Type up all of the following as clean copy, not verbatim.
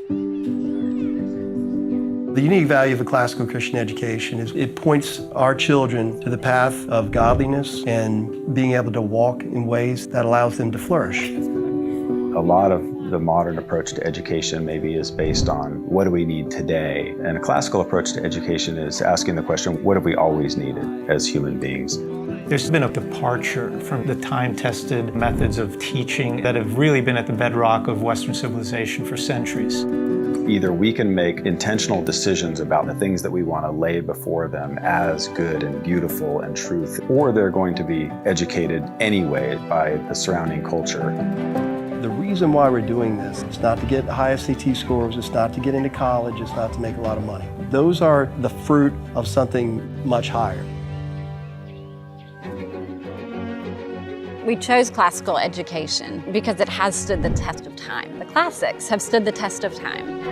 The unique value of a classical Christian education is it points our children to the path of godliness and being able to walk in ways that allows them to flourish. A lot of the modern approach to education maybe is based on what do we need today? And a classical approach to education is asking the question, what have we always needed as human beings? There's been a departure from the time-tested methods of teaching that have really been at the bedrock of Western civilization for centuries. Either we can make intentional decisions about the things that we want to lay before them as good and beautiful and truth, or they're going to be educated anyway by the surrounding culture. The reason why we're doing this is not to get high SAT scores, it's not to get into college, it's not to make a lot of money. Those are the fruit of something much higher. We chose classical education because it has stood the test of time. The classics have stood the test of time.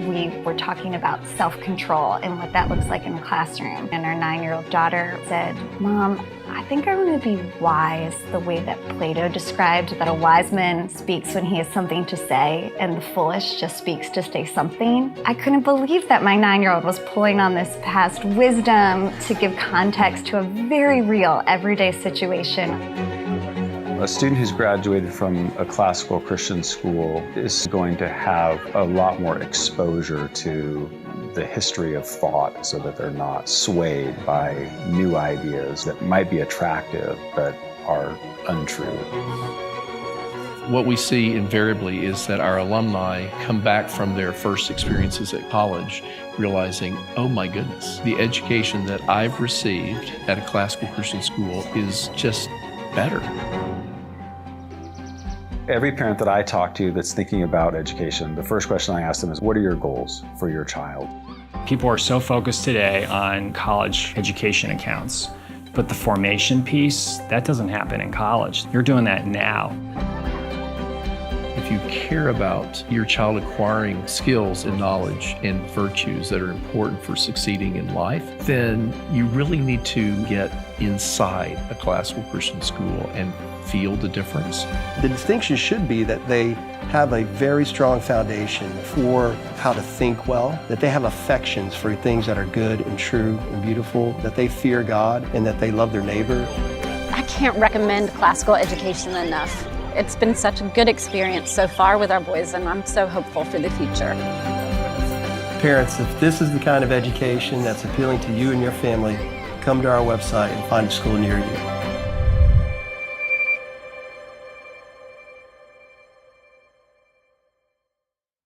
We were talking about self-control and what that looks like in a classroom. And our 9-year-old daughter said, "Mom, I think I want to be wise the way that Plato described that a wise man speaks when he has something to say and the foolish just speaks to say something." I couldn't believe that my 9-year-old was pulling on this past wisdom to give context to a very real everyday situation. A student who's graduated from a classical Christian school is going to have a lot more exposure to the history of thought so that they're not swayed by new ideas that might be attractive but are untrue. What we see invariably is that our alumni come back from their first experiences at college realizing, oh my goodness, the education that I've received at a classical Christian school is just better. Every parent that I talk to that's thinking about education, the first question I ask them is, what are your goals for your child? People are so focused today on college education accounts, but the formation piece, that doesn't happen in college. You're doing that now. If you care about your child acquiring skills and knowledge and virtues that are important for succeeding in life, then you really need to get inside a classical Christian school and feel the difference. The distinction should be that they have a very strong foundation for how to think well, that they have affections for things that are good and true and beautiful, that they fear God and that they love their neighbor. I can't recommend classical education enough. It's been such a good experience so far with our boys, and I'm so hopeful for the future. Parents, if this is the kind of education that's appealing to you and your family, come to our website and find a school near you.